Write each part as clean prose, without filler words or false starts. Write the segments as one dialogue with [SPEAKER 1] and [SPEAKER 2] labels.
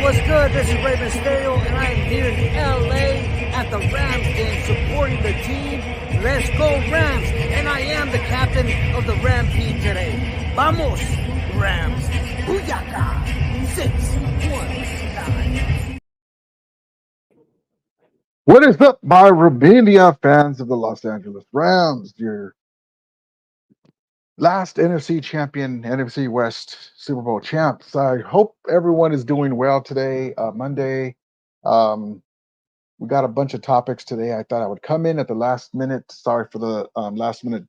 [SPEAKER 1] what's good? This is Ray Mysterio, and I am here in LA at the Rams game supporting the team. Let's go Rams! And I am the captain of the Ram team today. Vamos, Rams! PUKA 619.
[SPEAKER 2] What is up, my Rabinia fans of the Los Angeles Rams? Your last NFC champion, NFC West Super Bowl champs. I hope everyone is doing well today, Monday. Um, we got a bunch of topics today. I thought I would come in at the last minute. Sorry for the last minute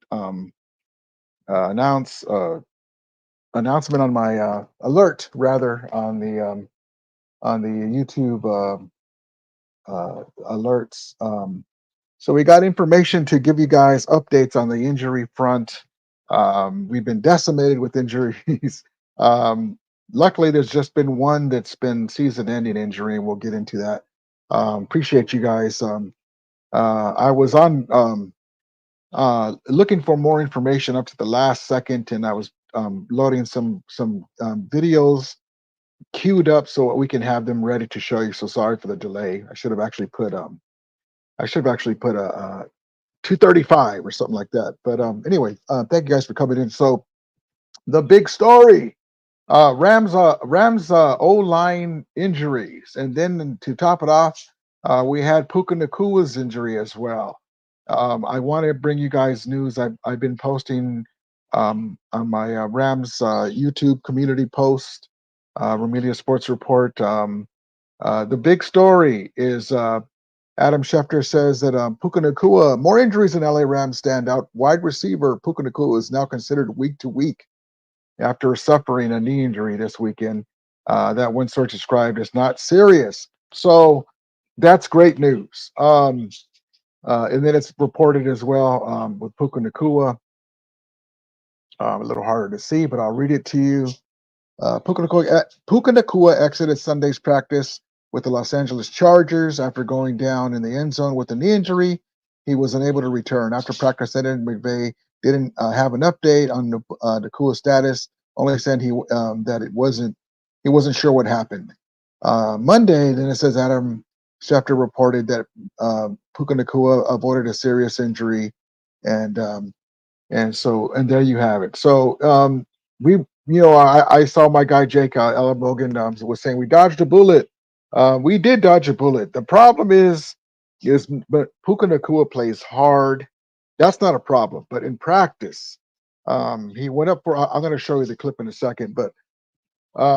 [SPEAKER 2] announcement on my alert, rather, on the YouTube alerts. So we got information to give you guys updates on the injury front. We've been decimated with injuries. Luckily, there's just been one that's been season-ending injury, and we'll get into that. Appreciate you guys. I was on looking for more information up to the last second, and I was loading some videos queued up so we can have them ready to show you. So sorry for the delay. I should have actually put a 235 or something like that. But anyway, thank you guys for coming in. So the big story, Rams O-line injuries, and then to top it off, we had Puka Nakua's injury as well. I want to bring you guys news. I've been posting on my Rams YouTube community post, Ramedia Sports Report. The big story is Adam Schefter says that Puka Nacua, more injuries in LA Rams standout. Wide receiver Puka Nacua is now considered week to week after suffering a knee injury this weekend. That one source described as not serious. So that's great news. And then it's reported as well with Puka Nacua. A little harder to see, but I'll read it to you. Puka Nacua exited Sunday's practice with the Los Angeles Chargers after going down in the end zone with a knee injury. He was unable to return. After practice ended, McVay didn't have an update on Nacua's status, only said he wasn't sure what happened. Monday, then it says Adam Schefter reported that Puka Nacua avoided a serious injury, and there you have it. So I saw my guy Jake Ella Bogan was saying we dodged a bullet. We did dodge a bullet. The problem but Puka Nacua plays hard. That's not a problem. But in practice, he went up for. I'm going to show you the clip in a second. But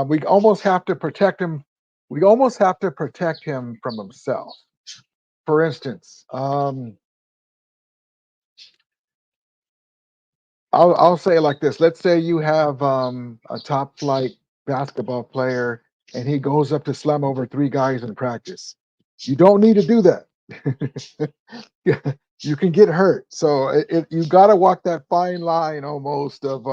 [SPEAKER 2] we almost have to protect him. We almost have to protect him from himself. For instance, I'll say it like this. Let's say you have a top flight basketball player and he goes up to slam over 3 guys in practice. You don't need to do that. You can get hurt. So you got to walk that fine line almost of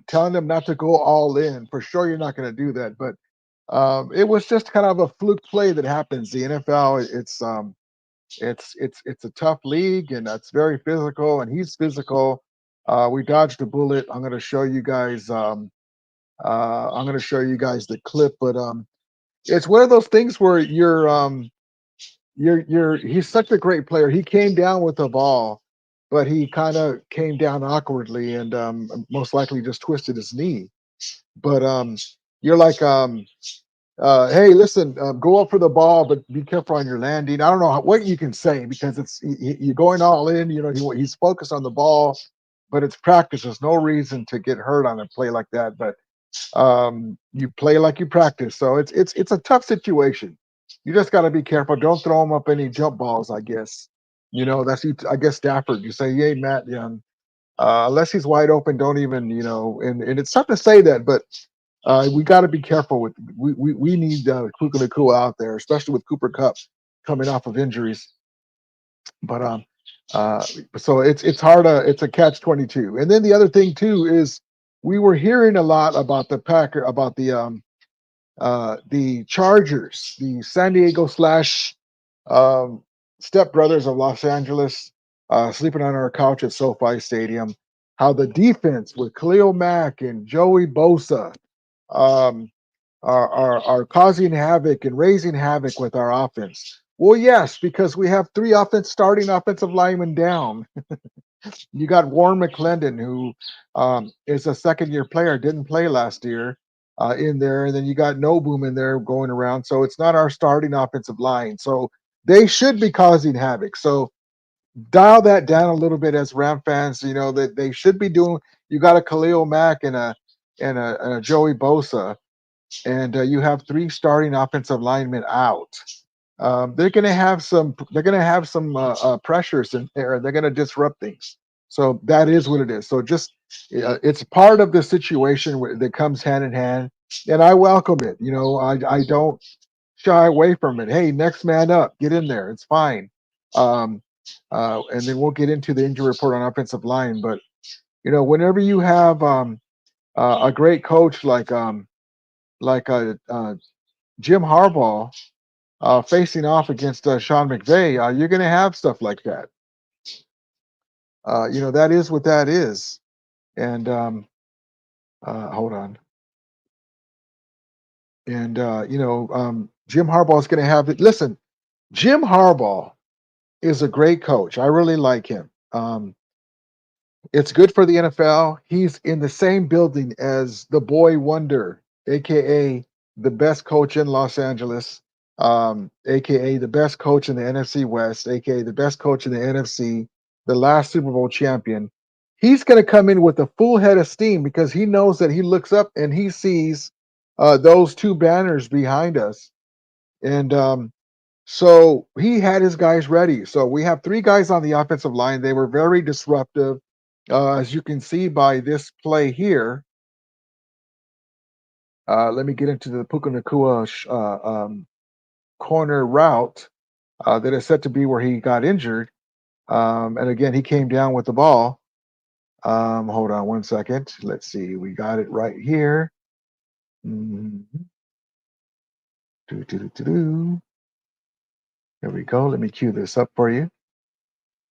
[SPEAKER 2] telling them not to go all in. For sure, you're not going to do that. But it was just kind of a fluke play that happens. The NFL, it's a tough league, and it's very physical, and he's physical. We dodged a bullet. I'm going to show you guys. I'm going to show you guys the clip, but it's one of those things where he's such a great player. He came down with the ball, but he kind of came down awkwardly and most likely just twisted his knee. But you're like, hey, listen, go up for the ball, but be careful on your landing. I don't know what you can say because you're going all in. He's focused on the ball, but it's practice. There's no reason to get hurt on a play like that. But you play like you practice, so it's a tough situation. You just got to be careful. Don't throw him up any jump balls. I guess I guess Stafford. You say, hey, Matt, unless he's wide open, don't even And it's tough to say that, but. We got to be careful with. We need Puka Nacua out there, especially with Cooper Kupp coming off of injuries. But so it's hard. It's a catch-22. And then the other thing too is we were hearing a lot about the Chargers, the San Diego slash stepbrothers of Los Angeles, sleeping on our couch at SoFi Stadium. How the defense with Khalil Mack and Joey Bosa. are causing havoc and raising havoc with our offense. Well, yes, because we have three starting offensive linemen down. You got Warren McClendon, who is a second-year player, didn't play last year in there, and then you got Noboom in there going around. So it's not our starting offensive line. So they should be causing havoc. So dial that down a little bit as Ram fans. You know that they should be doing. You got a Khalil Mack and a Joey Bosa, and you have three starting offensive linemen out. They're going to have some. They're going to have some pressures in there, and they're going to disrupt things. So that is what it is. So just it's part of the situation that comes hand in hand, and I welcome it. You know, I don't shy away from it. Hey, next man up, get in there. It's fine. Um, and then we'll get into the injury report on offensive line. But you know, whenever you have a great coach like Jim Harbaugh facing off against Sean McVay, you're going to have stuff like that. You know, that is what that is. And hold on. And Jim Harbaugh is going to have it. Listen, Jim Harbaugh is a great coach. I really like him. It's good for the NFL. He's in the same building as the Boy Wonder, aka the best coach in Los Angeles, aka the best coach in the NFC West, aka the best coach in the NFC, the last Super Bowl champion. He's going to come in with a full head of steam because he knows that he looks up and he sees those two banners behind us. And so he had his guys ready. So we have three guys on the offensive line. They were very disruptive. As you can see by this play here, let me get into the Puka Nakua corner route that is set to be where he got injured. And again, he came down with the ball. Hold on one second. Let's see. We got it right here. Mhm. Doo. There we go. Let me cue this up for you.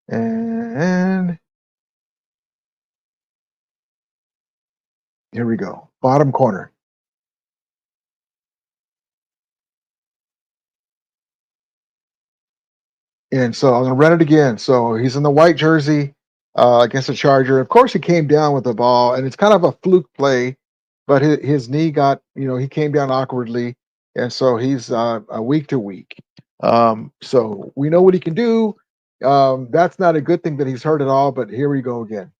[SPEAKER 2] And here we go. Bottom corner. And so I'm going to run it again. So he's in the white jersey against the Charger. Of course, he came down with the ball, and it's kind of a fluke play, but his knee got, he came down awkwardly. And so he's a week to week. So we know what he can do. That's not a good thing that he's hurt at all, but here we go again.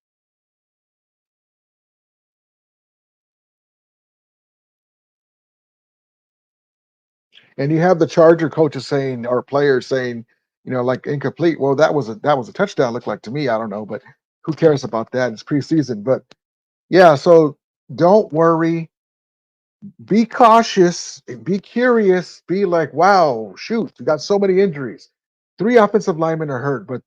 [SPEAKER 2] And you have the Charger coaches saying, or players saying, like incomplete. Well, that was a touchdown. Looked like to me. I don't know, but who cares about that? It's preseason. But yeah, so don't worry. Be cautious. Be curious. Be like, wow, shoot, we got so many injuries. Three offensive linemen are hurt, but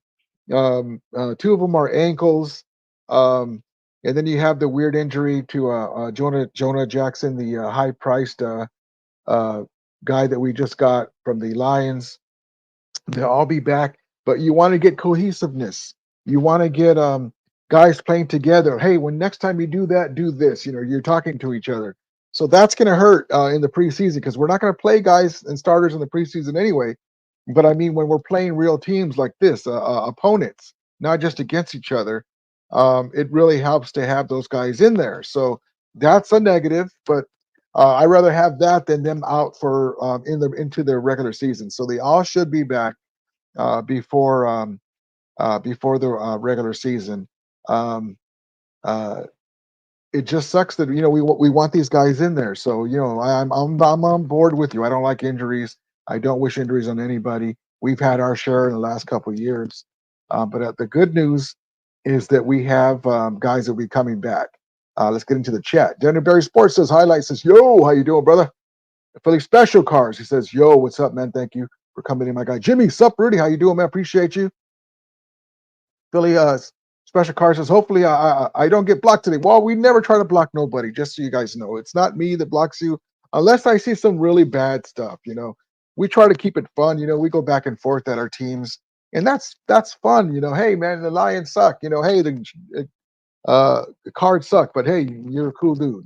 [SPEAKER 2] two of them are ankles. And then you have the weird injury to Jonah Jackson, the high-priced uh, guy that we just got from the Lions. They'll all be back, but you want to get cohesiveness. You want to get guys playing together. Hey, when next time you do that, do this. You're talking to each other. So that's going to hurt in the preseason because we're not going to play guys and starters in the preseason anyway. But I mean, when we're playing real teams like this, opponents, not just against each other, it really helps to have those guys in there. So that's a negative, but I rather have that than them out for into the regular season. So they all should be back before the regular season. Um, uh, it just sucks that we want these guys in there. So I'm on board with you. I don't like injuries. I don't wish injuries on anybody. We've had our share in the last couple of years, but the good news is that we have guys that will be coming back. Let's get into the chat. Denver Berry Sports says highlight says, "Yo, how you doing, brother?" Philly Special Cars, he says, "Yo, what's up, man? Thank you for coming in, my guy." Jimmy, sup, Rudy? How you doing, man? Appreciate you. Philly Special Car says, hopefully I don't get blocked today. Well, we never try to block nobody, just so you guys know. It's not me that blocks you unless I see some really bad stuff. We try to keep it fun. We go back and forth at our teams, and that's fun. Hey man, the Lions suck. Hey, the Cards suck, but hey, you're a cool dude.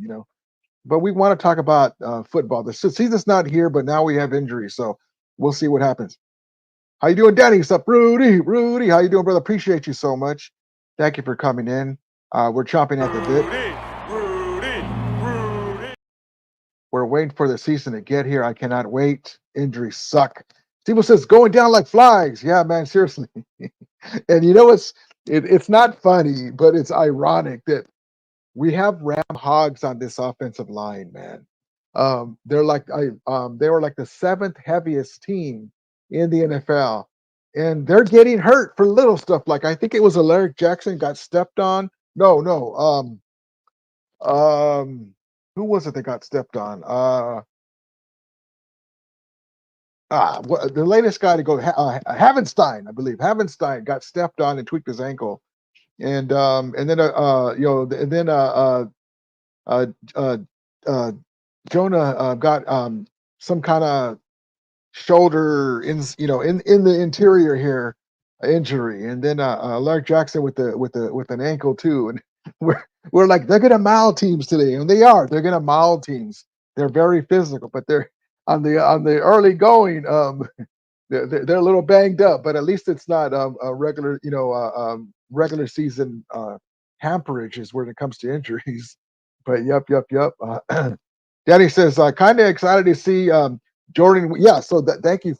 [SPEAKER 2] but we want to talk about football. The season's not here, but now we have injuries, so we'll see what happens. How you doing, Danny? What's up, Rudy? Rudy, how you doing, brother? Appreciate you so much. Thank you for coming in. We're chomping at the bit. Rudy. We're waiting for the season to get here. I cannot wait. Injuries suck. People says going down like flies. Yeah, man, seriously. And you know it's not funny, but it's ironic that we have Ram hogs on this offensive line, man. They were like the seventh heaviest team in the NFL, and they're getting hurt for little stuff. Like I think it was Alaric Jackson got stepped on. No, no. Who was it that got stepped on? The latest guy to go, Havenstein, I believe. Havenstein got stepped on and tweaked his ankle, and then uh, uh, uh, Jonah got some kind of shoulder in the interior here injury, and then Larry Jackson with an ankle too, and we're like they're gonna maul teams today, and they are. They're gonna maul teams. They're very physical, but they're on the early going. They're a little banged up, but at least it's not a regular regular season hamperages when it comes to injuries. But yep. Danny says, kind of excited to see Jordan. Yeah, so thank you.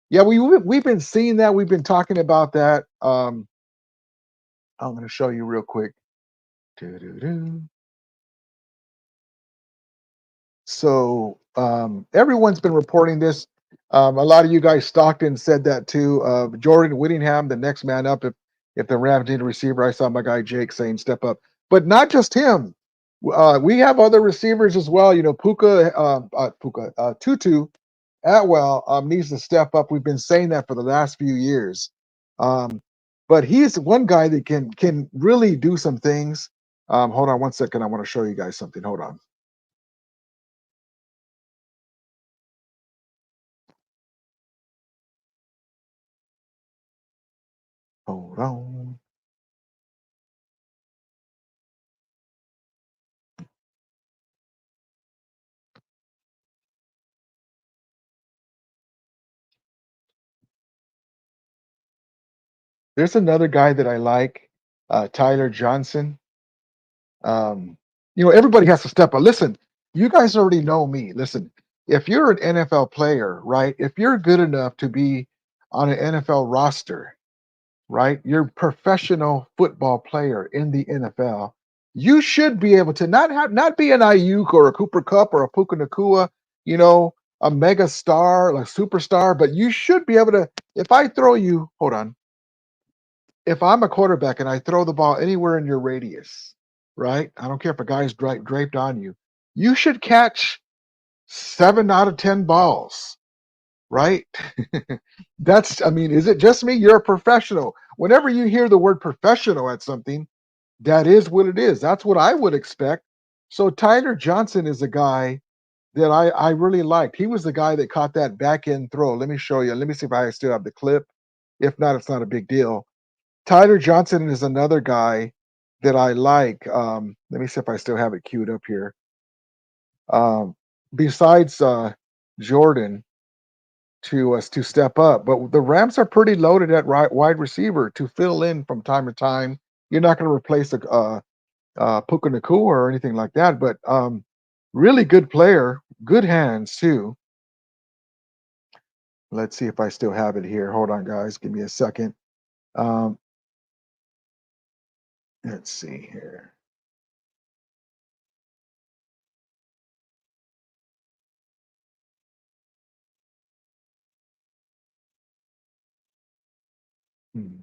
[SPEAKER 2] Yeah, we've been seeing that. We've been talking about that. I'm going to show you real quick. Doo-doo-doo. So everyone's been reporting this. A lot of you guys Stockton said that too. Jordan Whittingham, the next man up if the Rams need a receiver. I saw my guy Jake saying step up, but not just him. We have other receivers as well. You know, Tutu Atwell needs to step up. We've been saying that for the last few years. But he's one guy that can really do some things. Hold on one second. I want to show you guys something. Hold on. Hold on. There's another guy that I like, Tyler Johnson. Everybody has to step up. Listen, you guys already know me. Listen, if you're an NFL player, right? If you're good enough to be on an NFL roster, right? You're a professional football player in the NFL. You should be able to not be an Ayuk or a Cooper Cup or a Puka Nakua, a mega star, like superstar, but you should be able to. If I throw you, hold on. If I'm a quarterback and I throw the ball anywhere in your radius, right? I don't care if a guy's draped on you. You should catch 7 out of 10 balls, right? Is it just me? You're a professional. Whenever you hear the word professional at something, that is what it is. That's what I would expect. So Tyler Johnson is a guy that I really liked. He was the guy that caught that back end throw. Let me show you. Let me see if I still have the clip. If not, it's not a big deal. Tyler Johnson is another guy that I like. Let me see if I still have it queued up here. Besides Jordan to step up, but the Rams are pretty loaded at wide receiver to fill in from time to time. You're not going to replace a Puka Nakua or anything like that, but really good player, good hands too. Let's see if I still have it here. Hold on, guys. Give me a second. Let's see here. Hmm.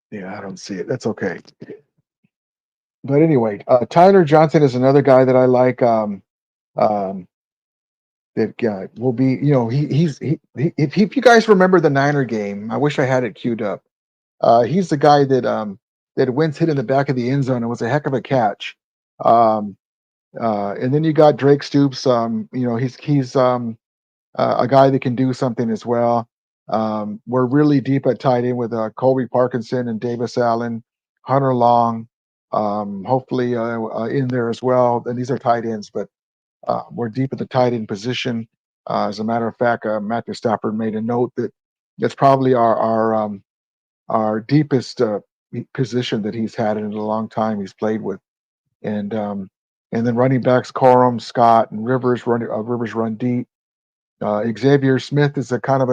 [SPEAKER 2] Yeah, I don't see it. That's okay. But anyway, Tyler Johnson is another guy that I like. That guy will be, if you guys remember the Niner game, I wish I had it queued up. He's the guy that Wentz hit in the back of the end zone. It was a heck of a catch. And then you got Drake Stoops. a guy that can do something as well. We're really deep at tight end with Colby Parkinson and Davis Allen, Hunter Long, hopefully in there as well. And these are tight ends, but we're deep at the tight end position. As a matter of fact, Matthew Stafford made a note that that's probably our deepest position that he's had in a long time. He's played with, and then running backs Corum, Scott, and Rivers run deep. Xavier Smith is a kind of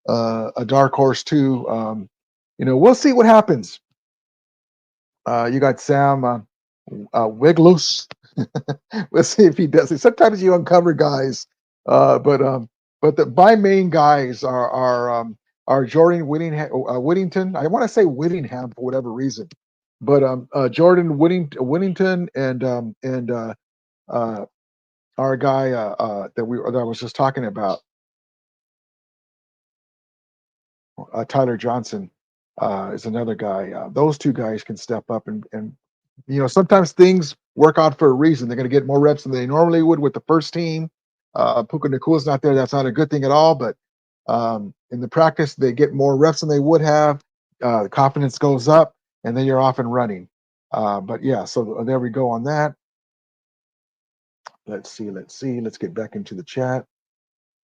[SPEAKER 2] a dark horse too. We'll see what happens. You got Sam Wigloose. We'll see if he does it. Sometimes you uncover guys, but my main guys are Jordan Whittington. I want to say Whittingham for whatever reason, but Jordan Whittington and our guy that I was just talking about, Tyler Johnson, is another guy. Those two guys can step up and sometimes things work out for a reason. They're going to get more reps than they normally would with the first team. Puka Nakua's not there. That's not a good thing at all. But in the practice, they get more reps than they would have. The confidence goes up, and then you're off and running. But yeah, so there we go on that. Let's see. Let's get back into the chat.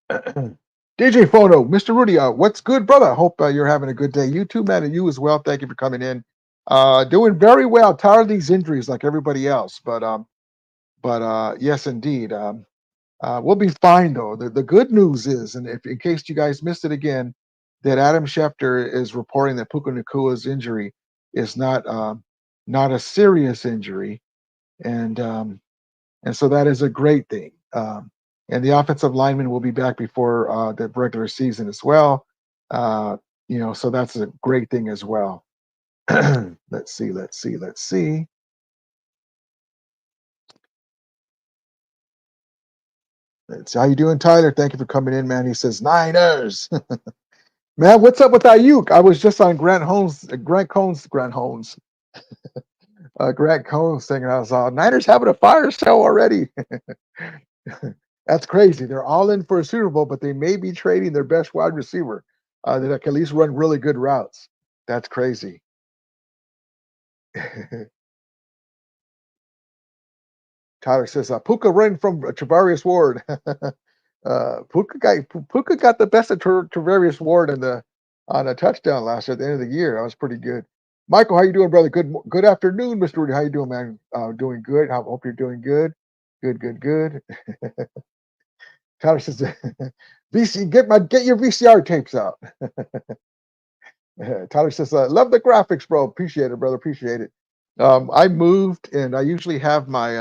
[SPEAKER 2] DJ Photo, Mr. Rudy, what's good, brother? I hope you're having a good day. You too, man, and you as well. Thank you for coming in. Doing very well. Tired of these injuries like everybody else, but yes, indeed. We'll be fine though. The good news is, and if in case you guys missed it again, that Adam Schefter is reporting that Puka Nakua's injury is not a serious injury, and so that is a great thing. And the offensive lineman will be back before the regular season as well. So that's a great thing as well. Let's see. How you doing, Tyler? Thank you for coming in, man. He says Niners. Man, what's up with Ayuk? I was just on Grant Cohn's saying I was Niners having a fire show already. That's crazy. They're all in for a Super Bowl, but they may be trading their best wide receiver that can at least run really good routes. That's crazy. Tyler says, Puka ran from Travarius Ward. Puka got the best of Travarius Ward on a touchdown last year at the end of the year. That was pretty good. Michael, how you doing, brother? Good afternoon, Mr. Rudy. How you doing, man? Doing good. I hope you're doing good. Good. Tyler says, get your VCR tapes out. Tyler says, love the graphics, bro. Appreciate it, brother. Appreciate it. I moved, and I usually have my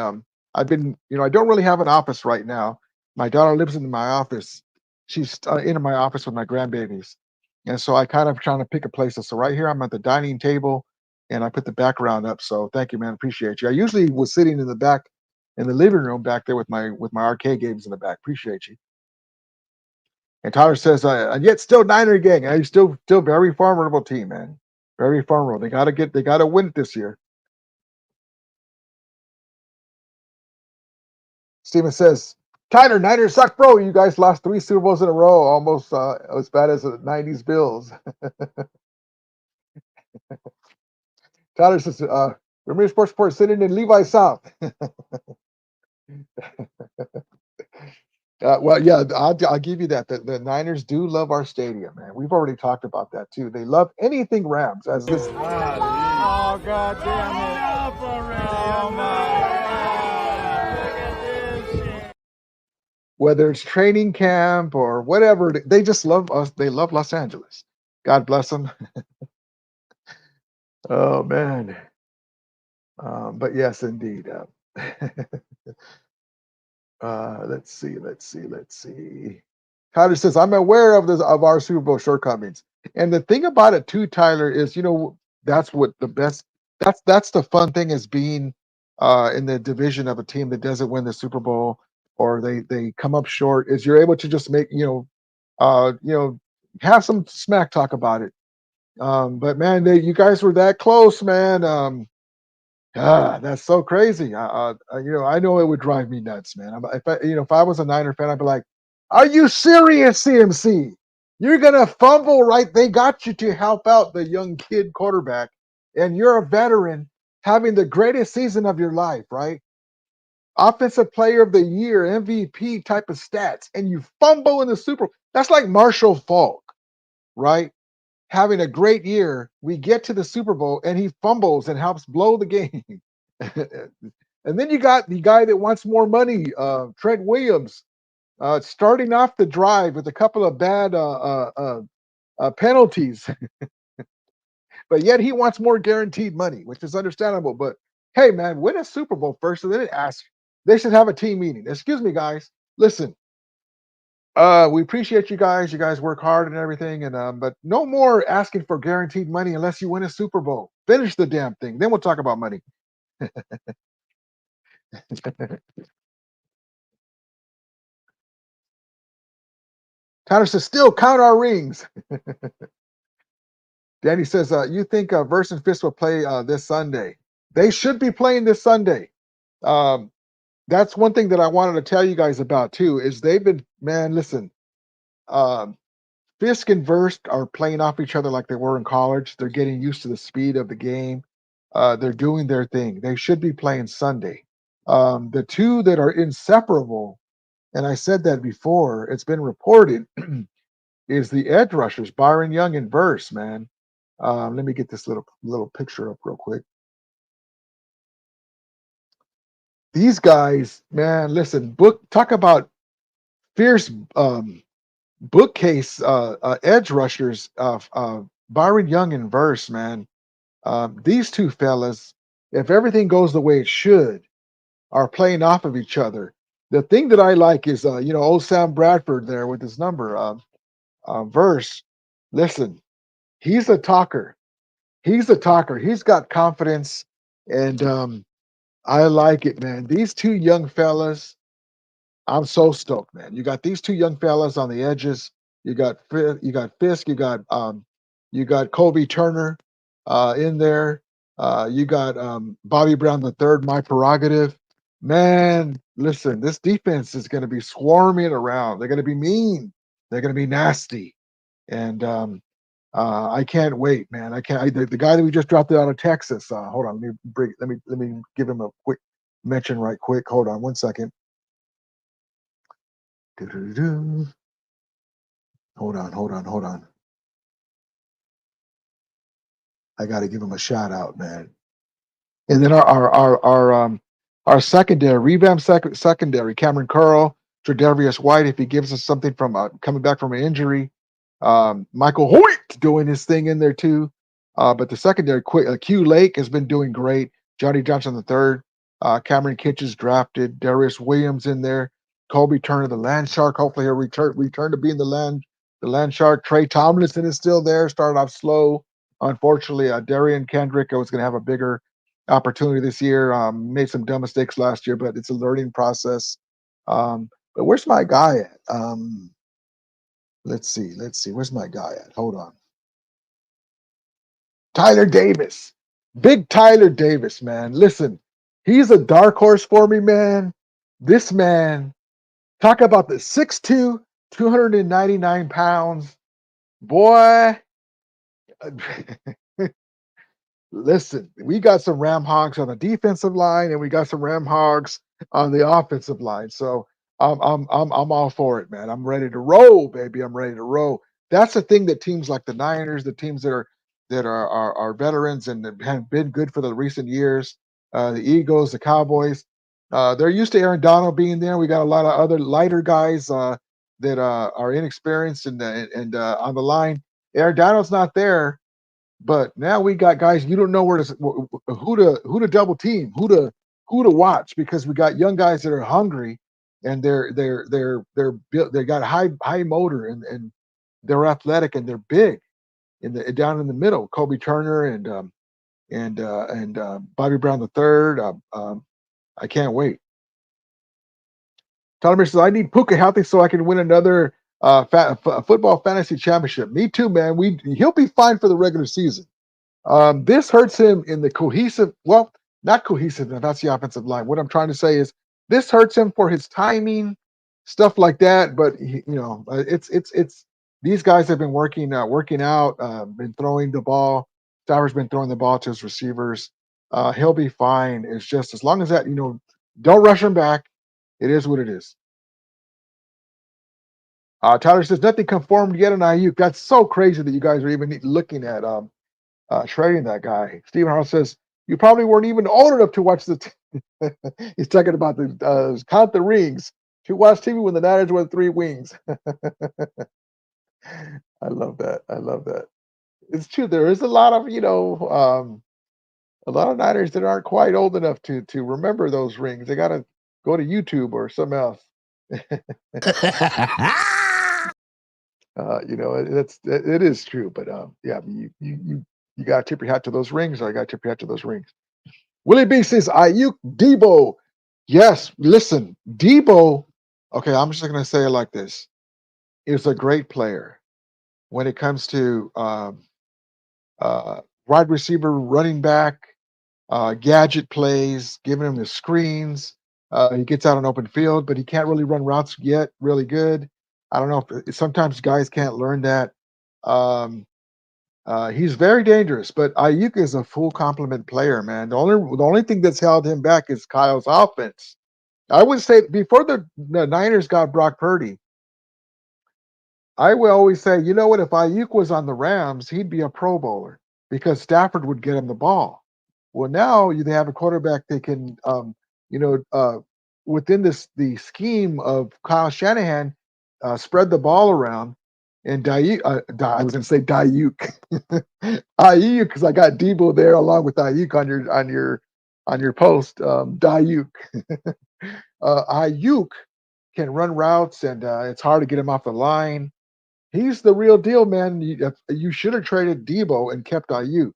[SPEAKER 2] I don't really have an office right now. My daughter lives in my office. She's in my office with my grandbabies, and so I kind of trying to pick a place. So right here, I'm at the dining table, and I put the background up. So thank you, man. Appreciate you. I usually was sitting in the back, in the living room back there with my arcade games in the back. Appreciate you. And Tyler says, and yet still Niner gang. I still very formidable team, man. Very formidable. They gotta win it this year. Steven says, Tyler, Niners suck, bro. You guys lost 3 Super Bowls in a row, almost as bad as the 90s Bills. Tyler says, Premier Sports Report sitting in Levi South. Well, yeah, I'll give you that. The Niners do love our stadium, man. We've already talked about that too. They love anything Rams. As this,
[SPEAKER 3] oh God damn it! Oh my God!
[SPEAKER 2] Whether it's training camp or whatever, they just love us. They love Los Angeles. God bless them. Oh man. But yes, indeed. Let's see. Tyler says, I'm aware of our Super Bowl shortcomings. And the thing about it too, Tyler, is that's what the best that's the fun thing is being in the division of a team that doesn't win the Super Bowl or they come up short, is you're able to just make have some smack talk about it. But man, you guys were that close, man. That's so crazy. I know it would drive me nuts, man. If I was a Niner fan, I'd be like, Are you serious, CMC? You're gonna fumble, right? They got you to help out the young kid quarterback, and you're a veteran having the greatest season of your life, right? Offensive player of the year, MVP type of stats, and you fumble in the Super Bowl. That's like Marshall Falk, right? Having a great year. We get to the Super Bowl and he fumbles and helps blow the game. And then you got the guy that wants more money, Trent Williams, starting off the drive with a couple of bad penalties, but yet he wants more guaranteed money, which is understandable. But hey, man, win a Super Bowl first, and then ask. They should have a team meeting. Excuse me, guys. Listen, we appreciate you guys. You guys work hard and everything, and but no more asking for guaranteed money unless you win a Super Bowl. Finish the damn thing. Then we'll talk about money. Tyler says, still count our rings. Danny says, you think Verse and Fist will play this Sunday? They should be playing this Sunday. Um, that's one thing that I wanted to tell you guys about too. Is they've been, man, listen. Um, Fisk and Verse are playing off each other like they were in college. They're getting used to the speed of the game. They're doing their thing. They should be playing Sunday. The two that are inseparable, and I said that before, it's been reported, is the edge rushers, Byron Young and Verse, man. Let me get this little picture up real quick. These guys, man, listen, talk about fierce bookcase edge rushers, Byron Young and Verse, man. These two fellas, if everything goes the way it should, are playing off of each other. The thing that I like is, old Sam Bradford there with his number, Verse. Listen, he's a talker. He's a talker. He's got confidence, and I like it, man. These two young fellas, I'm so stoked, man. You got these two young fellas on the edges. You got Fisk. You got Colby Turner in there. You got Bobby Brown the third. My prerogative, man. Listen, this defense is going to be swarming around. They're going to be mean. They're going to be nasty, and I can't wait, man. I can't. The guy that we just dropped out of Texas. Hold on. Let me give him a quick mention right quick. Hold on 1 second. Doo-doo-doo. Hold on. I got to give him a shout out, man. And then our secondary, revamped secondary, Cameron Curl, Tre'Davious White, if he gives us something from coming back from an injury. Michael Hoyt doing his thing in there too. But the secondary, Q Lake has been doing great. Johnny Johnson the third, Cameron Kitchens drafted, Darius Williams in there, Colby Turner, the Land Shark. Hopefully he'll return to being the Land Shark. Trey Tomlinson is still there. Started off slow. Unfortunately, Darian Kendrick was going to have a bigger opportunity this year. Made some dumb mistakes last year, but it's a learning process. But where's my guy at? Let's see. Where's my guy at? Hold on. Tyler Davis. Big Tyler Davis, man. Listen, he's a dark horse for me, man. This man, talk about the 6'2", 299 pounds. Boy, listen, we got some Ram hogs on the defensive line, and we got some Ram hogs on the offensive line. So I'm all for it, man. I'm ready to roll, baby. I'm ready to roll. That's the thing that teams like the Niners, the teams that are veterans and have been good for the recent years, the Eagles, the Cowboys, they're used to Aaron Donald being there. We got a lot of other lighter guys that are inexperienced and on the line. Aaron Donald's not there. But now we got guys you don't know who to double team, who to watch because we got young guys that are hungry and they're built. They got high motor and they're athletic and they're big down in the middle. Kobe Turner and Bobby Brown the third. I can't wait. Tyler says I need Puka healthy so I can win another football fantasy championship. Me too, man. He'll be fine for the regular season. This hurts him in the cohesive. Well, not cohesive. That's the offensive line. What I'm trying to say is this hurts him for his timing stuff like that. But it's these guys have been working out, been throwing the ball. Stafford's been throwing the ball to his receivers. He'll be fine. It's just as long as that don't rush him back. It is what it is. Tyler says nothing confirmed yet on Ayuk. That's so crazy that you guys are even looking at trading that guy. Stephen Hart says you probably weren't even old enough to watch the. He's talking about the count the rings. To watch TV when the Niners won 3 wings. I love that. I love that. It's true. There is a lot of a lot of Niners that aren't quite old enough to remember those rings. They got to go to YouTube or something else. It is true, but yeah, you got to tip your hat to those rings. I got to tip your hat to those rings. Willie B says Ayuk Debo. Yes, listen, Debo. Okay, I'm just going to say it like this: is a great player when it comes to wide receiver, running back, gadget plays, giving him the screens. He gets out on open field, but he can't really run routes yet really good. I don't know if sometimes guys can't learn that. Um, he's very dangerous, but Ayuk is a full complement player, man. The only thing that's held him back is Kyle's offense. I would say before the Niners got Brock Purdy, I will always say, you know what? If Ayuk was on the Rams, he'd be a Pro Bowler because Stafford would get him the ball. Well, now they have a quarterback that can, you know, uh, within the scheme of Kyle Shanahan, spread the ball around. And I was going to say Ayuk, Ayuk, because I got Debo there along with Ayuk on your post. Ayuk, Ayuk can run routes, and it's hard to get him off the line. He's the real deal, man. You should have traded Debo and kept Ayuk,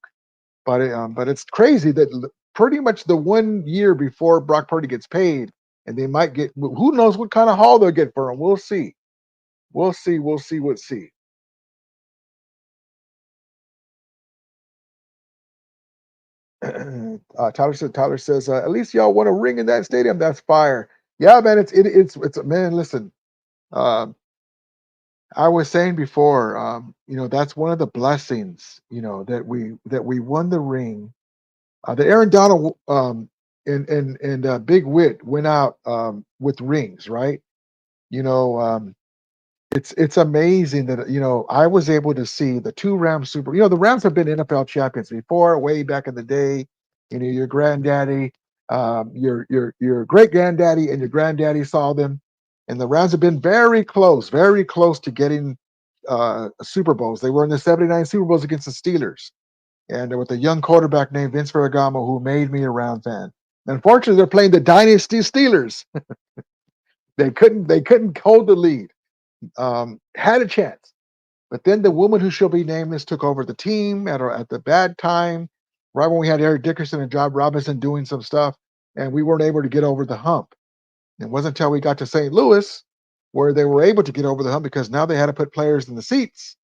[SPEAKER 2] but it's crazy that pretty much the 1 year before Brock Purdy gets paid, and they might get who knows what kind of haul they'll get for him. We'll see. We'll see. We'll see. We'll see. Tyler says at least y'all want a ring in that stadium. That's fire. Yeah, man. It's man. Listen, um, I was saying before, that's one of the blessings, that we won the ring. That Aaron Donald and Big Wit went out with rings, right? You know, it's amazing that I was able to see the 2 Rams Super. The Rams have been NFL champions before, way back in the day. Your granddaddy, your great granddaddy, and your granddaddy saw them, and the Rams have been very close to getting Super Bowls. They were in the '79 Super Bowls against the Steelers, and with a young quarterback named Vince Ferragamo, who made me a Rams fan. Unfortunately, they're playing the dynasty Steelers. They couldn't hold the lead. Had a chance, but then the woman who shall be nameless took over the team at the bad time, right when we had Eric Dickerson and Job Robinson doing some stuff, and we weren't able to get over the hump. It wasn't until we got to St. Louis where they were able to get over the hump because now they had to put players in the seats.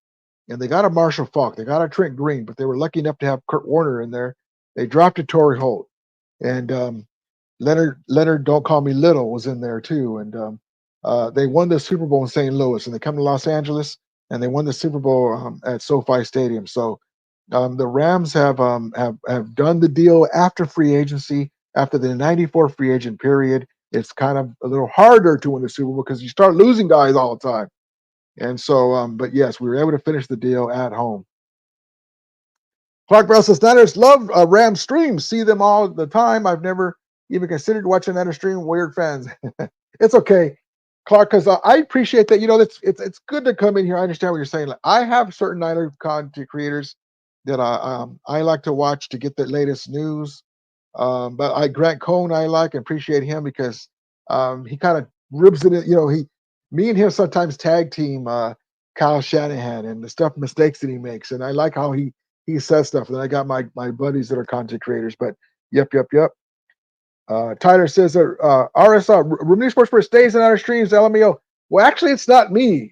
[SPEAKER 2] And they got a Marshall Falk, they got a Trent Green, but they were lucky enough to have Kurt Warner in there. They dropped a Torrey Holt, and Leonard, don't call me little, was in there too. And they won the Super Bowl in St. Louis, and they come to Los Angeles, and they won the Super Bowl at SoFi Stadium. So the Rams have done the deal after free agency, after the '94 free agent period. It's kind of a little harder to win the Super Bowl because you start losing guys all the time. And so, but yes, we were able to finish the deal at home. Clark Bell says, Niners love Rams streams. See them all the time. I've never even considered watching Niners stream. Weird fans. It's okay, Clark, because I appreciate that. It's good to come in here. I understand what you're saying. Like, I have certain Niner content creators that I like to watch to get the latest news. But Grant Cohn, I like and appreciate him because he kind of ribs it. Me and him sometimes tag team Kyle Shanahan and the mistakes that he makes, and I like how he says stuff. And then I got my buddies that are content creators. But yep. Tyler says RSR Rumini Sports Bar stays in our streams. LMAO. Well, actually, it's not me.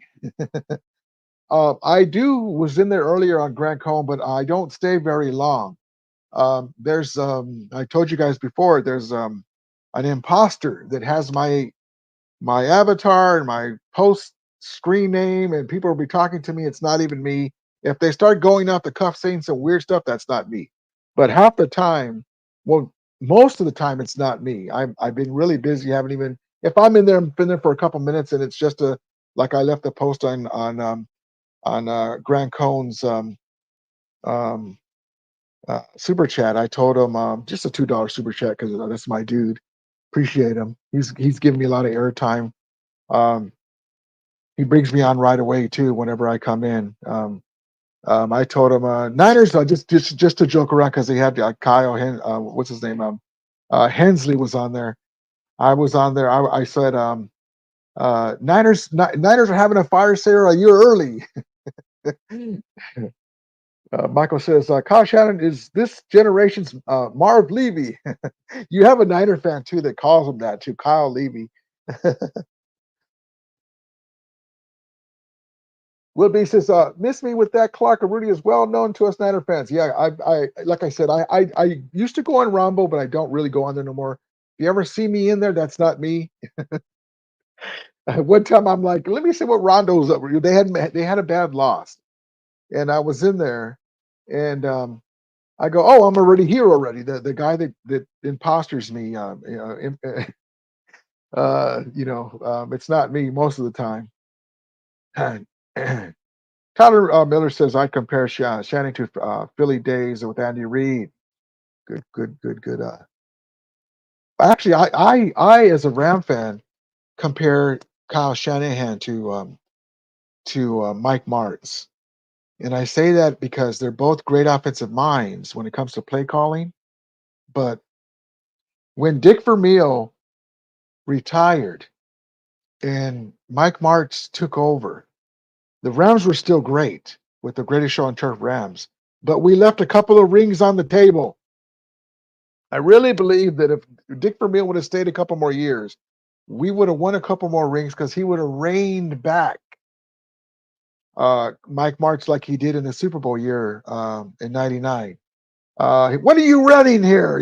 [SPEAKER 2] I was in there earlier on Grant Cohn, but I don't stay very long. There's I told you guys before, there's an imposter that has my my avatar and my post screen name, and people will be talking to me. It's not even me. If they start going off the cuff saying some weird stuff, that's not me. But half the time, well, most of the time, it's not me. I've been really busy. Haven't even if I'm in there, I've been there for a couple minutes, and it's just a like I left a post on Grant Cohn's um, super chat. I told him just a $2 super chat because that's my dude. Appreciate him. He's giving me a lot of airtime. Um, he brings me on right away too whenever I come in. I told him Niners just to joke around because he had Kyle what's his name Hensley was on there. I was on there. I said Niners are having a fire sale a year early. Michael says Kyle Shannon is this generation's Marv Levy. You have a Niner fan too that calls him that too, Kyle Levy. Will B says, "Miss me with that." Clark and Rudy is well known to us Niner fans. Yeah, I like I said, I used to go on Rumble, but I don't really go on there no more. If you ever see me in there, that's not me. One time I'm like, let me see what Rondo's up. They had a bad loss, and I was in there, and I go, oh, I'm already here already. The guy that imposters me, it's not me most of the time. Tyler Miller says I compare Shannon to Philly days with Andy Reid. Good. Actually, I as a Ram fan compare Kyle Shanahan to Mike Martz, and I say that because they're both great offensive minds when it comes to play calling. But when Dick Vermeil retired and Mike Martz took over, the Rams were still great with the Greatest Show on Turf Rams, but we left a couple of rings on the table. I really believe that if Dick Vermeil would have stayed a couple more years, we would have won a couple more rings because he would have reined back Mike Martz like he did in the Super Bowl year in '99. What are you running here?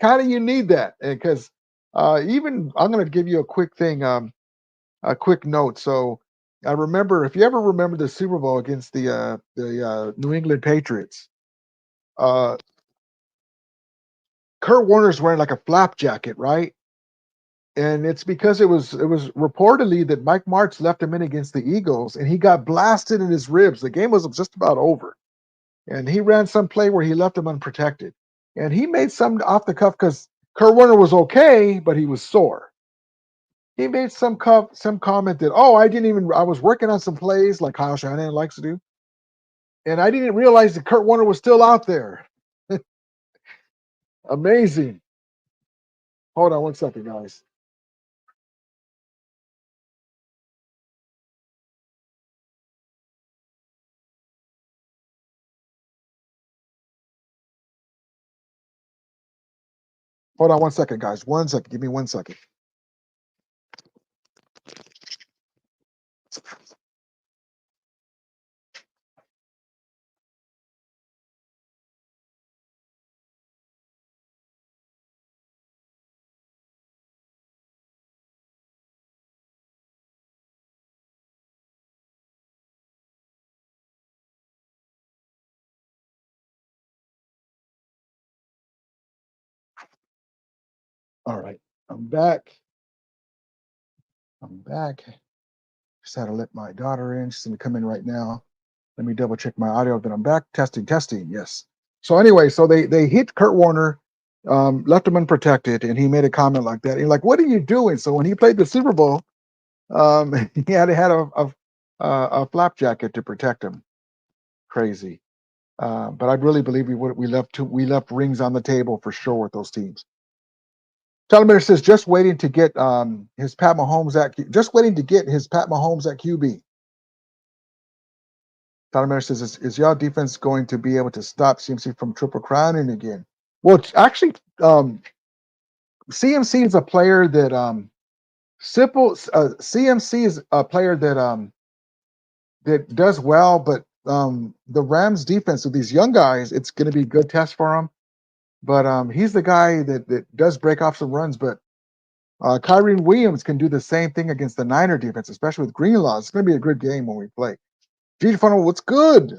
[SPEAKER 2] Kind of you need that because even I'm going to give you a quick thing, a quick note. So I remember if you ever remember the Super Bowl against the New England Patriots, uh, Kurt Warner's wearing like a flap jacket, right? And it's because it was reportedly that Mike Martz left him in against the Eagles, and he got blasted in his ribs. The game was just about over, and he ran some play where he left him unprotected, and he made some off the cuff because Kurt Warner was okay, but he was sore. He made some comment that I was working on some plays like Kyle Shanahan likes to do, and I didn't realize that Kurt Warner was still out there. Amazing. Hold on one second, guys. Hold on one second, guys. 1 second. Give me 1 second. All right. I'm back. Just had to let my daughter in. She's going to come in right now. Let me double check my audio. Then I'm back. Testing. Yes. So anyway, so they hit Kurt Warner, left him unprotected, and he made a comment like that. He's like, "What are you doing?" So when he played the Super Bowl, he had a flap jacket to protect him. Crazy. But I really believe we left rings on the table for sure with those teams. Telemeter says just waiting to get his Pat Mahomes at QB. Telemeter says is y'all defense going to be able to stop CMC from triple crowning again? Well, actually, CMC is a player that CMC is a player that does well, but the Rams defense with these young guys, it's going to be a good test for him. But he's the guy that does break off some runs, but Kyrie Williams can do the same thing against the Niner defense, especially with Greenlaw. It's going to be a good game when we play. Gigi Funnel, what's good?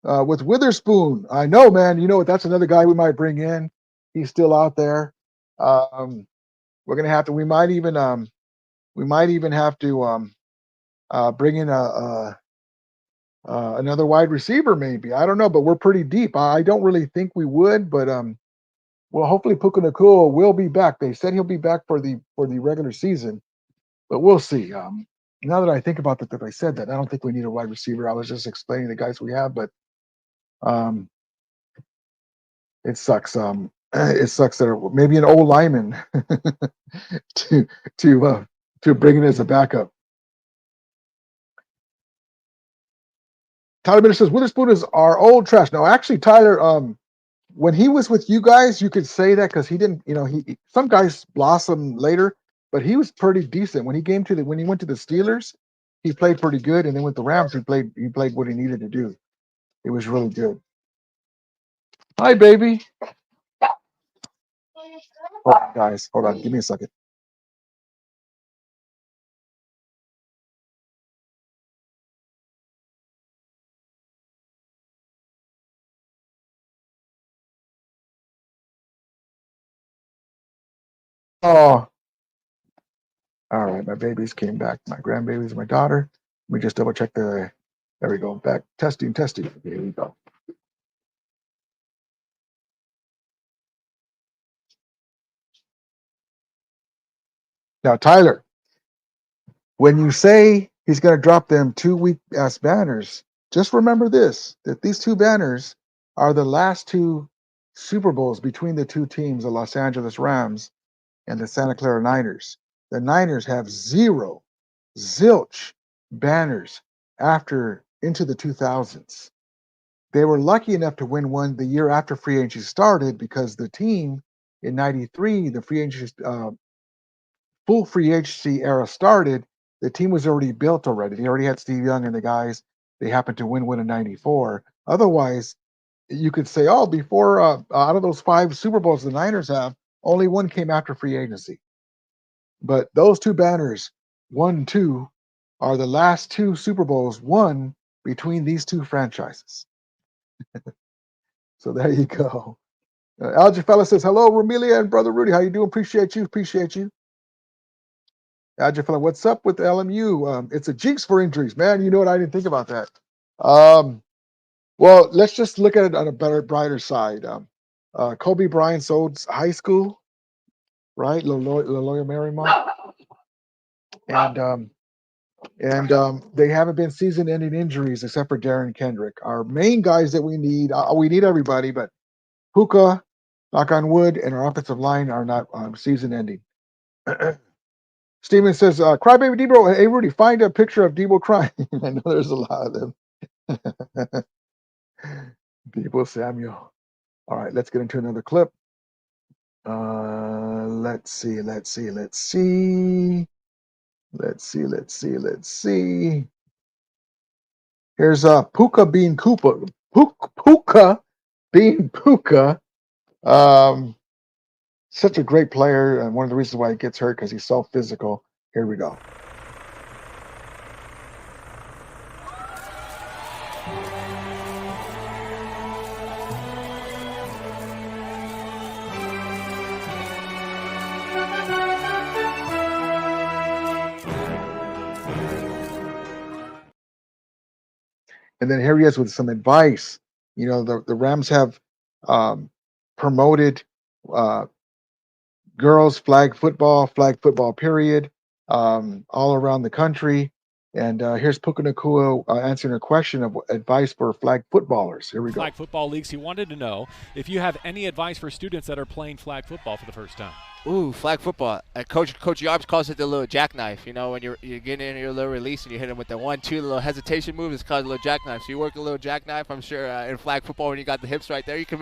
[SPEAKER 2] With Witherspoon, I know, man. You know what? That's another guy we might bring in. He's still out there. We're gonna have to. We might even have to bring in another wide receiver, maybe. I don't know, but we're pretty deep. I don't really think we would, but well, hopefully Puka Nakua will be back. They said he'll be back for the regular season, but we'll see. Now that I think about that I said that, I don't think we need a wide receiver. I was just explaining the guys we have, but it sucks. It sucks that maybe an old lineman to bring in as a backup. Tyler Miller says Witherspoon is our old trash. No, actually, Tyler, when he was with you guys, you could say that because he didn't. Some guys blossom later, but he was pretty decent when he went to the Steelers. He played pretty good, and then with the Rams, he played what he needed to do. It was really good. Hi, baby. Hold on, guys. Hold on. Give me a second. Oh, all right. My babies came back. My grandbabies, my daughter. Let me just double check the. There we go. Back testing. Here we go. Now, Tyler, when you say he's going to drop them 2 weak ass banners, just remember this: that these 2 banners are the last 2 Super Bowls between the 2 teams, the Los Angeles Rams and the Santa Clara Niners. The Niners have zilch banners after into the 2000s. They were lucky enough to win one the year after free agency started because the team in '93, the full free agency era started. The team was already built already. They already had Steve Young and the guys. They happened to win in '94. Otherwise, you could say, oh, before out of those 5 Super Bowls the Niners have, only one came after free agency. But those 2 banners, 1, 2, are the last 2 Super Bowls won between these 2 franchises. So there you go. Alger Fella says, hello, Romelia and Brother Rudy. How you doing? Appreciate you. Alger Fella, what's up with LMU? It's a jinx for injuries, man. You know what? I didn't think about that. Well, let's just look at it on a brighter side. Kobe Bryant's old high school, right? Loyola Marymount. And they haven't been season-ending injuries except for Darren Kendrick. Our main guys that we need everybody, but Puka, knock on wood, and our offensive line are not season-ending. Steven says, Crybaby Debo, hey, Rudy, find a picture of Debo crying. I know there's a lot of them. Debo Samuel. All right, let's get into another clip. Let's see. Here's Puka being Koopa. Puka being Puka. Such a great player, and one of the reasons why he gets hurt because he's so physical. Here we go. And then here he is with some advice. You know, the Rams have promoted girls flag football period, all around the country. And here's Puka Nakua answering a question of advice for flag footballers. Here we go.
[SPEAKER 4] Flag football leagues. He wanted to know if you have any advice for students that are playing flag football for the first time.
[SPEAKER 5] Ooh, flag football. Coach Yarbs calls it the little jackknife. You know, when you're getting in your little release and you hit him with the 1-2 little hesitation move, it's called a little jackknife. So you work a little jackknife. I'm sure in flag football when you got the hips right there, you can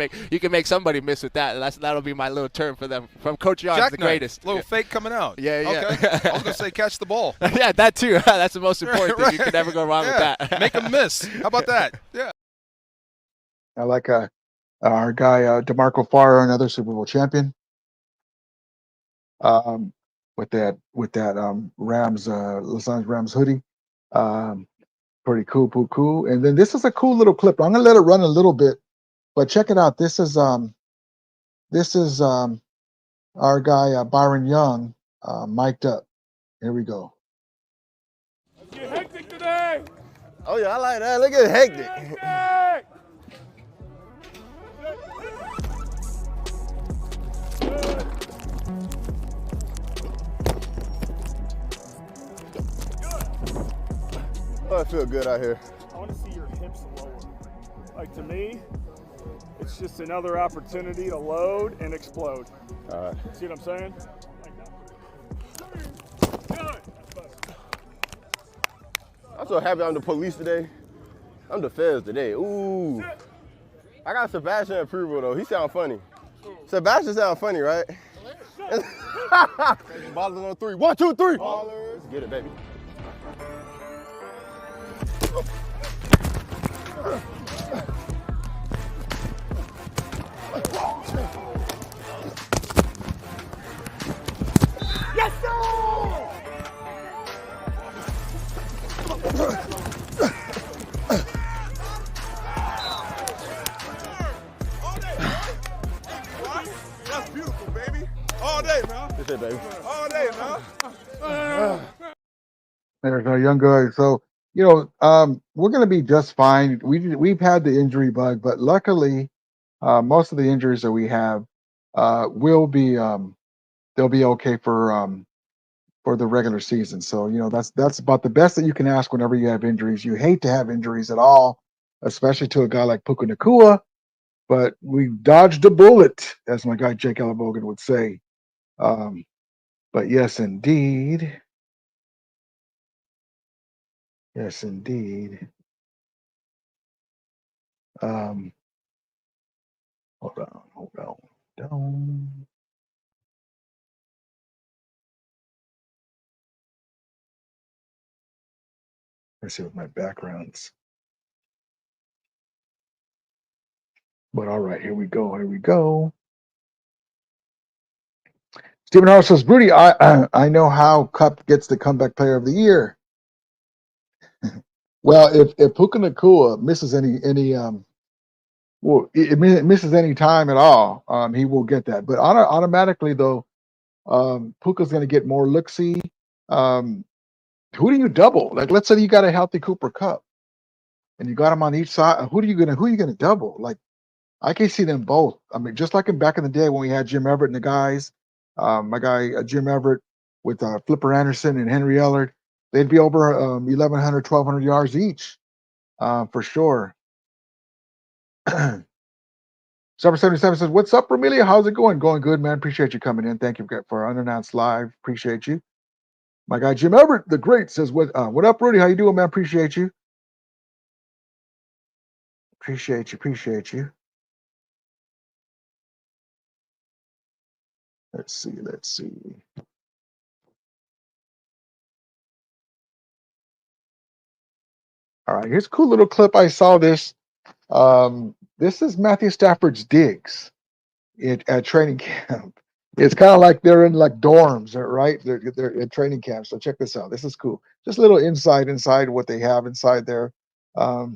[SPEAKER 5] make somebody miss with that. That'll be my little term for them from Coach Yarbs,
[SPEAKER 6] jackknife,
[SPEAKER 5] the greatest.
[SPEAKER 6] Little fake coming out.
[SPEAKER 5] Yeah.
[SPEAKER 6] Okay. I was gonna say catch the ball.
[SPEAKER 5] Yeah, that too. That's the most important thing. You can never go wrong with that.
[SPEAKER 6] Make them miss. How about that? Yeah.
[SPEAKER 2] I like our guy DeMarco Farrar, another Super Bowl champion. with that Rams Los Angeles Rams hoodie. Pretty cool, cool. And then this is a cool little clip. I'm gonna let it run a little bit, but check it out. This is our guy Byron Young mic'd up. Here we go.
[SPEAKER 3] Let's get hectic today.
[SPEAKER 7] Oh yeah, I like that. Look at hectic.
[SPEAKER 3] Hectic.
[SPEAKER 7] Oh, I feel good out here.
[SPEAKER 3] I want to see your hips lower. Like, to me, it's just another opportunity to load and explode.
[SPEAKER 7] All right.
[SPEAKER 3] See what I'm saying? Good.
[SPEAKER 7] I'm so happy I'm the police today. I'm the feds today. Ooh. I got Sebastian approval though. He sound funny. Sebastian sound funny, right? Ballers on 3. 1, 2, 3. Ballers. Let's get it, baby.
[SPEAKER 3] Yes, sir!
[SPEAKER 6] That's beautiful, baby. All day, man.
[SPEAKER 7] That's it, baby.
[SPEAKER 6] All day, man.
[SPEAKER 2] There's our young guy. So we're gonna be just fine. We've had the injury bug, but luckily, most of the injuries that we have will be they'll be okay for the regular season. So that's about the best that you can ask whenever you have injuries. You hate to have injuries at all, especially to a guy like Puka Nacua, but we dodged a bullet, as my guy Jake Ellenbogen would say. But yes, indeed. Yes, indeed. Hold on. Let's see what my backgrounds. But all right, here we go. Stephen Hart says, Rudy, I know how Cup gets the comeback player of the year. Well, if Puka Nacua misses misses any time at all, he will get that. But automatically though, Puka's going to get more look-see. Who do you double? Like, let's say you got a healthy Cooper Kupp, and you got him on each side. Who are you gonna double? Like, I can see them both. I mean, just like back in the day when we had Jim Everett and the guys, my guy Jim Everett with Flipper Anderson and Henry Ellard, they'd be over 1,100, 1,200 yards each, for sure. 777 says, "What's up, Romelia? How's it going? Going good, man. Appreciate you coming in. Thank you for Unannounced Live. Appreciate you." My guy Jim Everett, the great, says, "What up, Rudy? How you doing, man? Appreciate you. Appreciate you. Let's see. All right, here's a cool little clip. I saw this. This is Matthew Stafford's digs at training camp. It's kind of like they're in like dorms, right? They're at training camp. So check this out. This is cool. Just a little insight inside what they have inside there.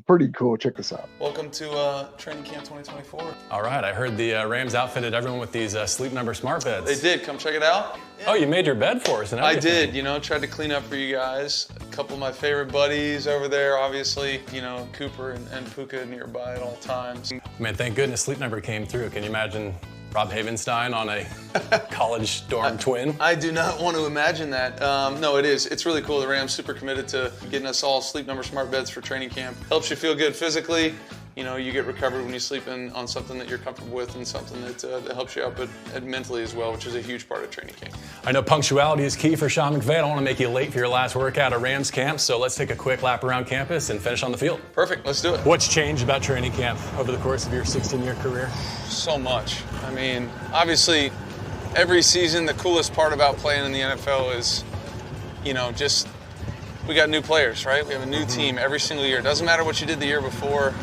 [SPEAKER 2] Pretty cool. Check this out.
[SPEAKER 8] Welcome to Training Camp 2024. All right, I heard the Rams outfitted everyone with these Sleep Number smart beds.
[SPEAKER 9] They did. Come check it out.
[SPEAKER 8] Oh, you made your bed for us and everything.
[SPEAKER 9] I did. Tried to clean up for you guys. A couple of my favorite buddies over there, obviously. Cooper and Puka nearby at all times.
[SPEAKER 8] Man, thank goodness Sleep Number came through. Can you imagine Rob Havenstein on a college dorm twin?
[SPEAKER 9] I do not want to imagine that. No, it is. It's really cool. The Rams super committed to getting us all Sleep Number smart beds for training camp. Helps you feel good physically. You get recovered when you sleep on something that you're comfortable with and something that helps you out, but mentally as well, which is a huge part of training camp.
[SPEAKER 8] I know punctuality is key for Sean McVay. I don't want to make you late for your last workout at Rams camp, so let's take a quick lap around campus and finish on the field.
[SPEAKER 9] Perfect. Let's do it.
[SPEAKER 8] What's changed about training camp over the course of your 16-year career?
[SPEAKER 9] So much. I mean, obviously, every season, the coolest part about playing in the NFL is, we got new players, right? We have a new team every single year. It doesn't matter what you did the year before.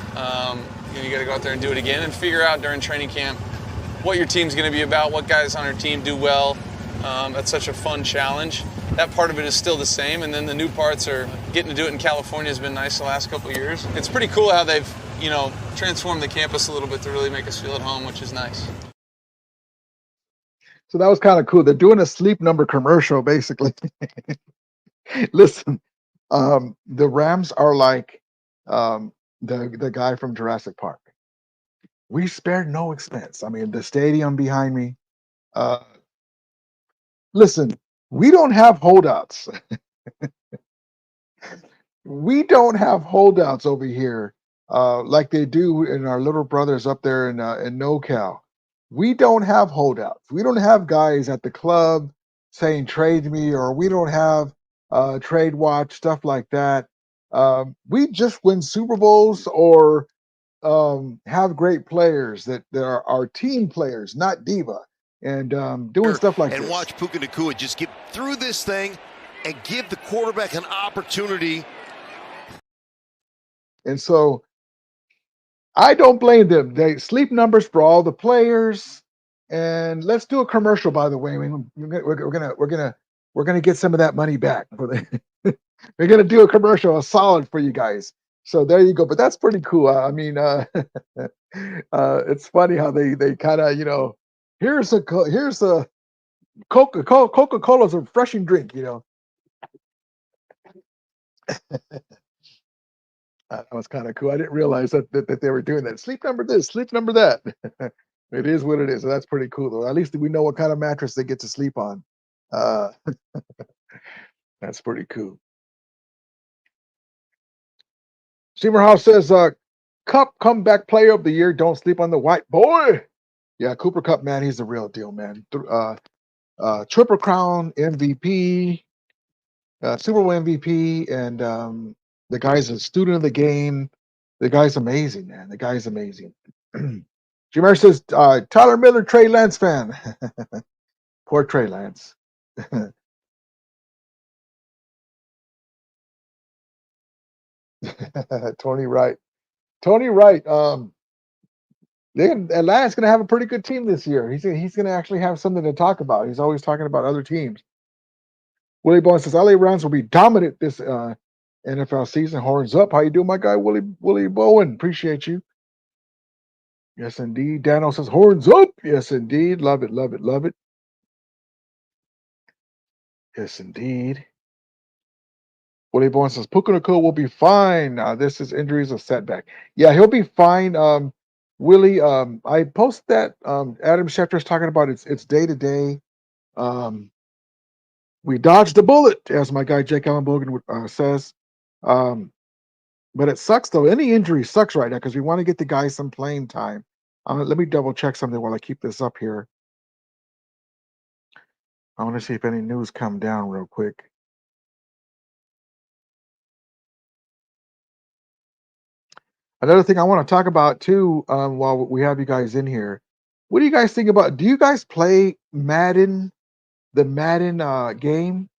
[SPEAKER 9] You got to go out there and do it again and figure out during training camp what your team's going to be about, what guys on your team do well, That's such a fun challenge. That part of it is still the same, and then the new parts are getting to do it in California has been nice the last couple of years. It's pretty cool how they've, transformed the campus a little bit to really make us feel at home, which is nice.
[SPEAKER 2] So that was kind of cool. They're doing a Sleep Number commercial, basically. Listen, the Rams are like the guy from Jurassic Park. We spared no expense. I mean, the stadium behind me. Listen, we don't have holdouts. We don't have holdouts over here like they do in our little brothers up there in NoCal. We don't have holdouts. We don't have guys at the club saying trade me, or we don't have trade watch, stuff like that. We just win Super Bowls or have great players that are our team players, not diva, and doing stuff like
[SPEAKER 10] and
[SPEAKER 2] this.
[SPEAKER 10] watch Puka Nacua just get through this thing and give the quarterback an opportunity.
[SPEAKER 2] And so I don't blame them. They Sleep Numbers for all the players. And let's do a commercial, by the way. I mean, we're gonna get some of that money back. We're gonna do a commercial, a solid for you guys. So there you go. But that's pretty cool. I mean, it's funny how they kind of, here's a Coca-Cola's a refreshing drink. That was kind of cool. I didn't realize that they were doing that. Sleep Number this, Sleep Number that. It is what it is. So that's pretty cool, though. At least we know what kind of mattress they get to sleep on. Uh, that's pretty cool. Seymour House says, Cup comeback player of the year. Don't sleep on the white boy. Yeah, Cooper Cup, man, he's the real deal, man. Triple Crown MVP, Super Bowl MVP, and the guy's a student of the game. The guy's amazing, man. The guy's amazing. Jameer says, Tyler Miller, Trey Lance fan. Poor Trey Lance. Tony Wright. Tony Wright. Atlanta's going to have a pretty good team this year. He's going to actually have something to talk about. He's always talking about other teams. Willie Bowen says, LA Rams will be dominant this NFL season. Horns up. How you doing, my guy, Willie Bowen? Appreciate you. Yes, indeed. Dano says, horns up. Yes, indeed. Love it, love it, love it. Yes, indeed. Willie Bowen says, Puka Nacua will be fine. This is injuries a setback. Yeah, he'll be fine. Willie, I post that. Adam Schefter's talking about it's day to day. We dodged a bullet, as my guy Jake Allen Bogan says. But it sucks, though. Any injury sucks right now because we want to get the guys some playing time. Let me double check something while I keep this up here. I want to see if any news come down real quick. Another thing I want to talk about too, while we have you guys in here, what do you guys think about? Do you guys play Madden, the Madden game?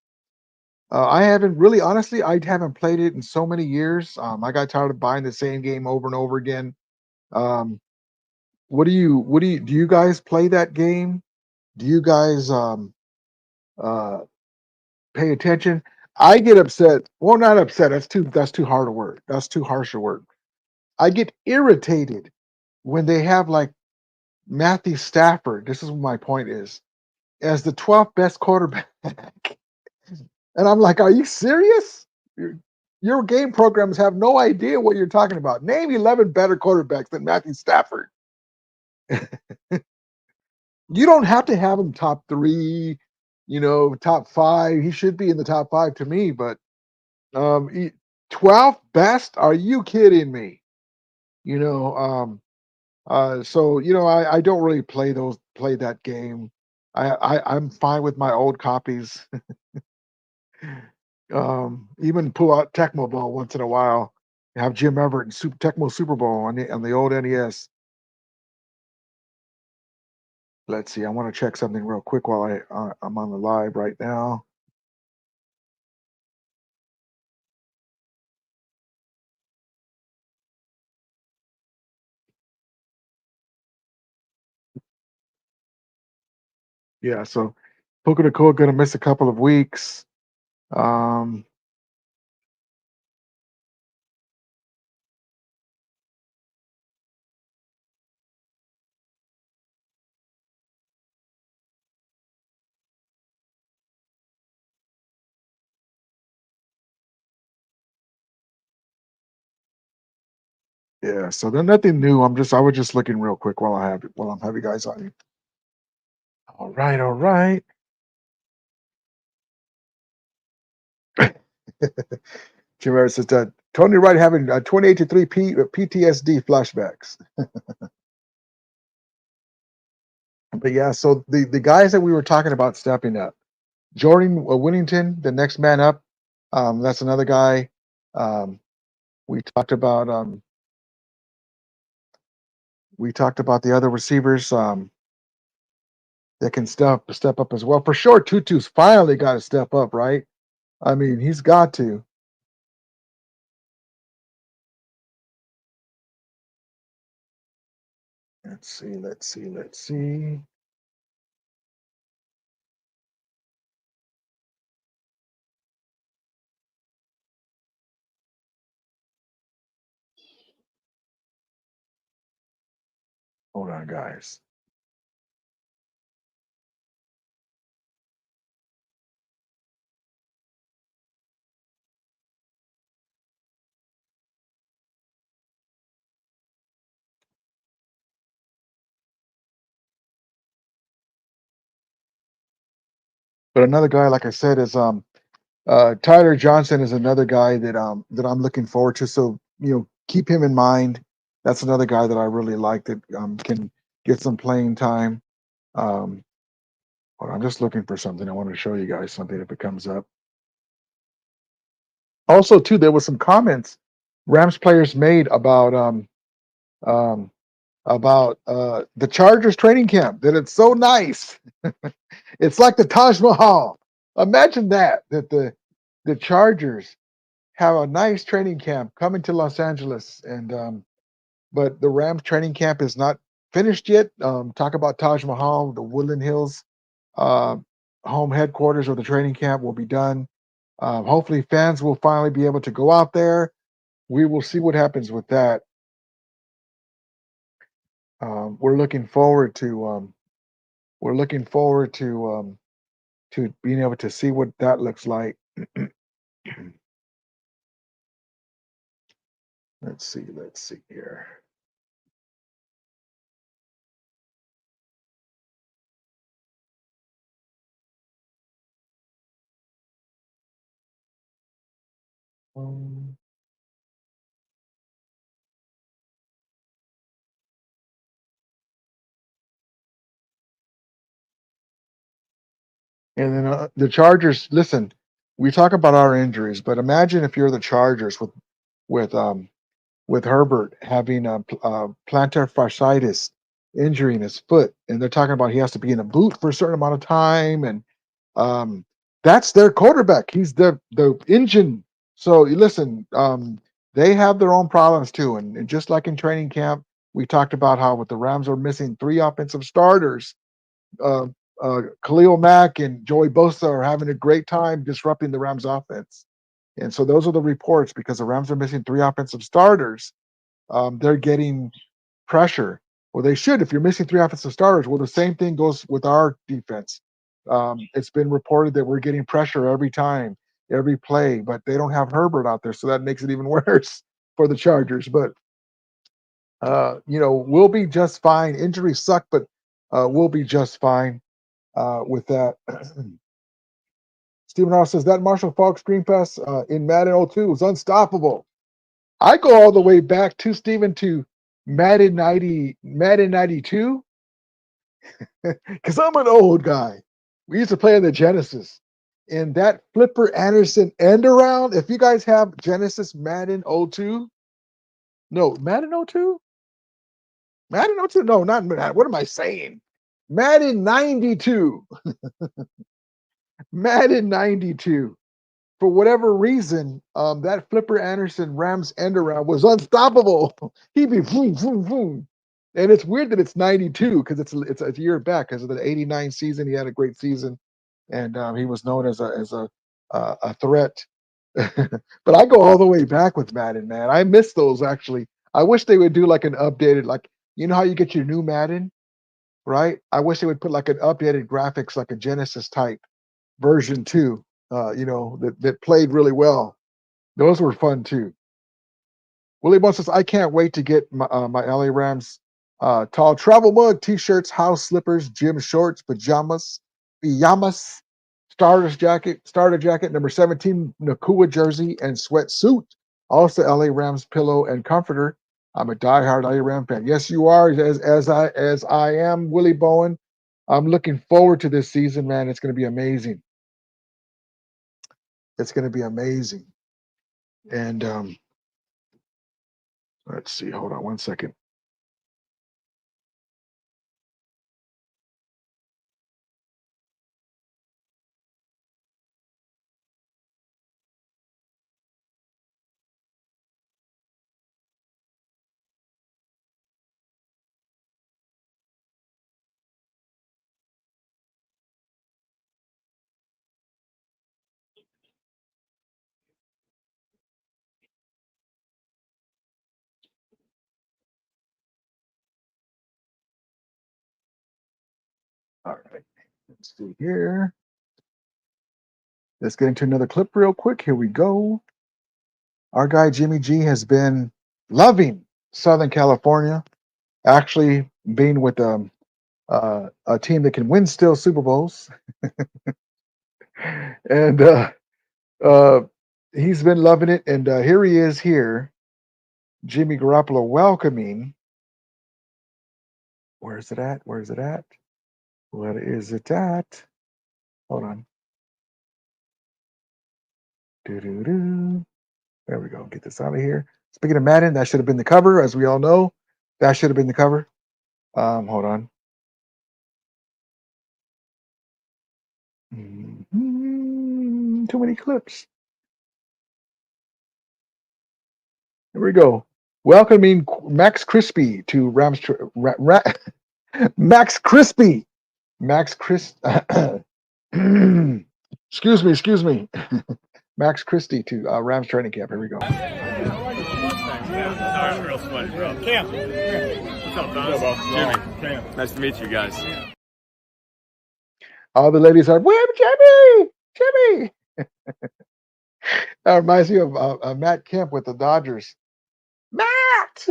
[SPEAKER 2] I haven't really, honestly, I haven't played it in so many years. I got tired of buying the same game over and over again. Do you guys play that game? Do you guys pay attention? I get upset. Well, not upset. That's too hard a word. That's too harsh a word. I get irritated when they have like Matthew Stafford. This is what my point is, as the 12th best quarterback. And I'm like, are you serious? Your game programs have no idea what you're talking about. Name 11 better quarterbacks than Matthew Stafford. You don't have to have him top 3, top 5. He should be in the top 5 to me, but 12th best? Are you kidding me? So I don't really play that game. I'm fine with my old copies. Even pull out Tecmo Bowl once in a while. Have Jim Everett and Tecmo Super Bowl on the old NES. Let's see. I want to check something real quick while I'm on the live right now. Yeah. So Puka Nakua going to miss a couple of weeks. Yeah, so there's nothing new. I was just looking real quick while I'm having you guys on. All right. Jim Harris says that Tony Wright having 28-3 PTSD flashbacks. But yeah, so the guys that we were talking about stepping up, Jordan Winnington, the next man up. That's another guy. We talked about the other receivers that can step up as well. For sure, Tutu's finally got to step up, right? I mean, he's got to. Let's see. Hold on, guys. But another guy, like I said, is Tyler Johnson is another guy that I'm looking forward to. So keep him in mind. That's another guy that I really like that can get some playing time. Hold on, I'm just looking for something. I want to show you guys something if it comes up. Also, too, there was some comments Rams players made about the Chargers training camp. That it's so nice. It's like the Taj Mahal. Imagine that the Chargers have a nice training camp coming to Los Angeles, and but the Rams training camp is not finished yet. Talk about Taj Mahal, the Woodland Hills home headquarters of the training camp will be done. Hopefully, fans will finally be able to go out there. We will see what happens with that. We're looking forward to being able to see what that looks like. Let's see here. And then the Chargers. Listen, we talk about our injuries, but imagine if you're the Chargers with Herbert having a plantar fasciitis injury in his foot, and they're talking about he has to be in a boot for a certain amount of time, and that's their quarterback. He's the engine. So listen, they have their own problems too, and just like in training camp, we talked about how with the Rams are missing 3 offensive starters. Uh, Khalil Mack and Joey Bosa are having a great time disrupting the Rams offense. And so those are the reports because the Rams are missing 3 offensive starters. They're getting pressure. Well, they should if you're missing 3 offensive starters. Well, the same thing goes with our defense. It's been reported that we're getting pressure every time, every play, but they don't have Herbert out there, so that makes it even worse for the Chargers. But we'll be just fine. Injuries suck, but we'll be just fine with that. Stephen R says that Marshall Falk screen pass in Madden 02 was unstoppable. I go all the way back to Stephen to Madden 92, because I'm an old guy. We used to play on the Genesis, and that Flipper Anderson end around. If you guys have Genesis Madden 02, no Madden 02, Madden 02, no, not Madden. What am I saying? Madden 92, Madden 92. For whatever reason, that Flipper Anderson Rams end around was unstoppable. He'd be boom, boom, boom. And it's weird that it's 92 because it's a year back because of the 89 season. He had a great season. and he was known as a threat. But I go all the way back with Madden, man. I miss those actually. I wish they would do like an updated, like you know how you get your new Madden, right? I wish they would put like an updated graphics, like a Genesis type version too. That played really well. Those were fun too. Willie Bone says, I can't wait to get my LA Rams tall travel mug, t-shirts, house slippers, gym shorts, pajamas, starter jacket, number 17, Nakua jersey, and sweatsuit. Also, LA Rams pillow and comforter. I'm a diehard LA Ram fan. Yes, you are, as I am, Willie Bowen. I'm looking forward to this season, man. It's going to be amazing. It's going to be amazing. And let's see. Hold on one second. All right. Let's see here. Let's get into another clip real quick. Here we go. Our guy Jimmy G has been loving Southern California, actually being with a team that can win still Super Bowls. And uh, he's been loving it. And here he is here, Jimmy Garoppolo welcoming. Where is it at? Where is it at? What is it at? Hold on. Doo-doo-doo. There we go. Get this out of here. Speaking of Madden, that should have been the cover, as we all know. That should have been the cover. Hold on. Too many clips. Here we go. Welcoming Max Crispy to Rams. Max Crispy. Max Chris. excuse me. Max Christie to Rams training camp. Here we go.
[SPEAKER 11] Real sweaty, bro. Cam. What's up, Don? Jimmy. Nice to meet you guys.
[SPEAKER 2] All the ladies are, where Jimmy? Jimmy. That reminds me of Matt Kemp with the Dodgers. Matt.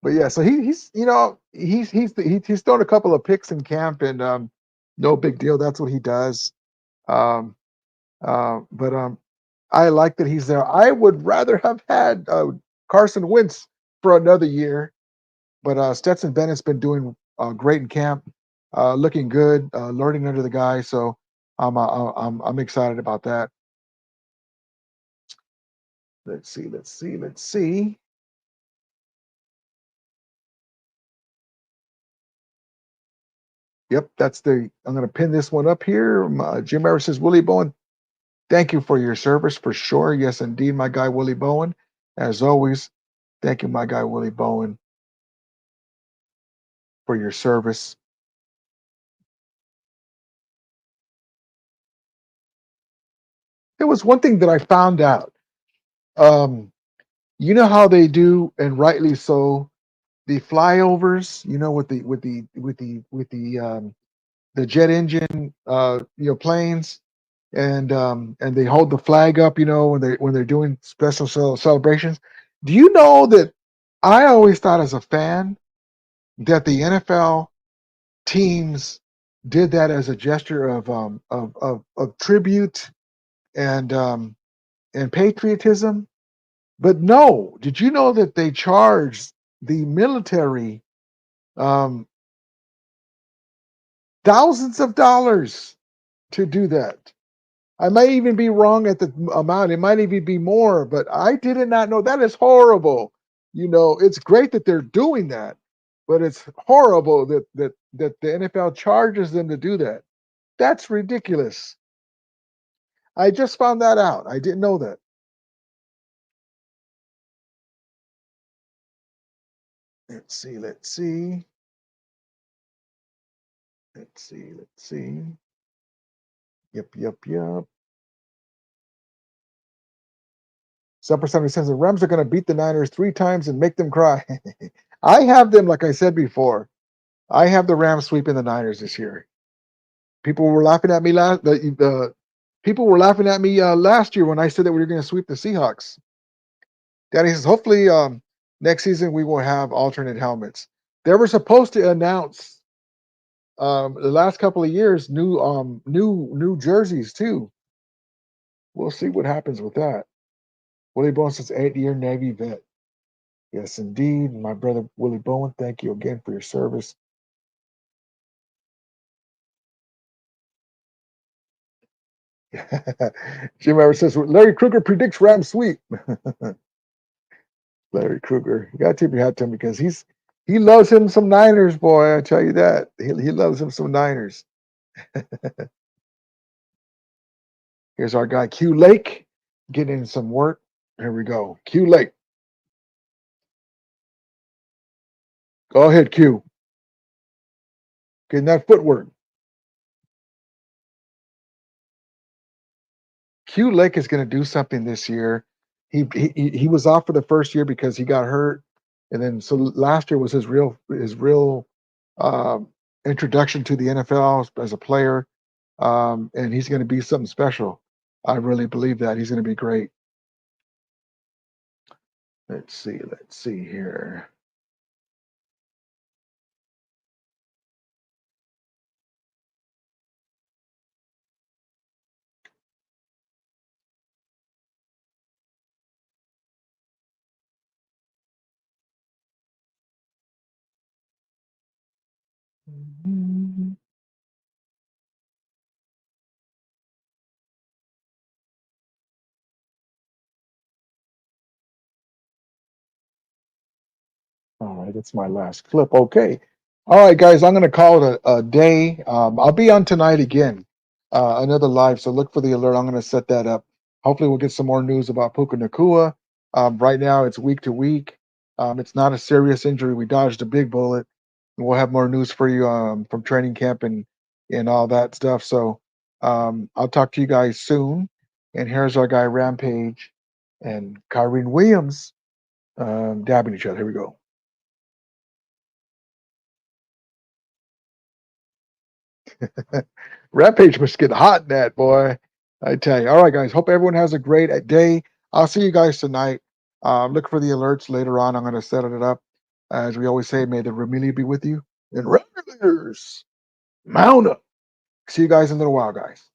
[SPEAKER 2] But yeah, so he's thrown a couple of picks in camp, and no big deal. That's what he does. But I like that he's there. I would rather have had Carson Wentz for another year, but Stetson Bennett's been doing great in camp, looking good, learning under the guy. So I'm excited about that. Let's see. Yep, I'm going to pin this one up here. Jim Harris says, Willie Bowen, thank you for your service for sure. Yes, indeed, my guy Willie Bowen. As always, thank you, my guy Willie Bowen, for your service. There was one thing that I found out. You know how they do, and rightly so, the flyovers. You know, with the jet engine, planes, and they hold the flag up. You know, when they're doing special celebrations. Do you know that I always thought as a fan that the NFL teams did that as a gesture of tribute and patriotism? But no, did you know that they charged the military thousands of dollars to do that? I may even be wrong at the amount. It might even be more, but I did not know. That is horrible. You know, it's great that they're doing that, but it's horrible that the NFL charges them to do that. That's ridiculous. I just found that out. I didn't know that. Let's see. Let's see. Let's see. Yep. 7% says the Rams are going to beat the Niners 3 times and make them cry. I have them, like I said before. I have the Rams sweeping the Niners this year. People were laughing at me people were laughing at me last year when I said that we were going to sweep the Seahawks. Danny says, hopefully next season we will have alternate helmets. They were supposed to announce the last couple of years new jerseys too. We'll see what happens with that. Willie Bowen says 8-year Navy vet. Yes, indeed. My brother Willie Bowen, thank you again for your service. Jim Evers says Larry Kruger predicts Rams sweep. Larry Kruger, you got to tip your hat to him because he loves him some Niners, boy. I tell you that he loves him some Niners. Here's our guy Q Lake getting in some work. Here we go, Q Lake. Go ahead, Q. Getting that footwork. Q Lake is going to do something this year. He was off for the first year because he got hurt, and then so last year was his real introduction to the NFL as a player, and he's going to be something special. I really believe that he's going to be great. Let's see here. All right, that's my last clip. Okay. All right, guys, I'm going to call it a day. I'll be on tonight again, another live. So look for the alert. I'm going to set that up. Hopefully, we'll get some more news about Puka Nacua. Right now, it's week to week. It's not a serious injury. We dodged a big bullet. We'll have more news for you from training camp and all that stuff. So I'll talk to you guys soon. And here's our guy Rampage and Kyrene Williams dabbing each other. Here we go. Rampage must get hot in that, boy. I tell you. All right, guys. Hope everyone has a great day. I'll see you guys tonight. Look for the alerts later on. I'm going to set it up. As we always say, may the Remilia be with you. And regulars, mount up. See you guys in a little while, guys.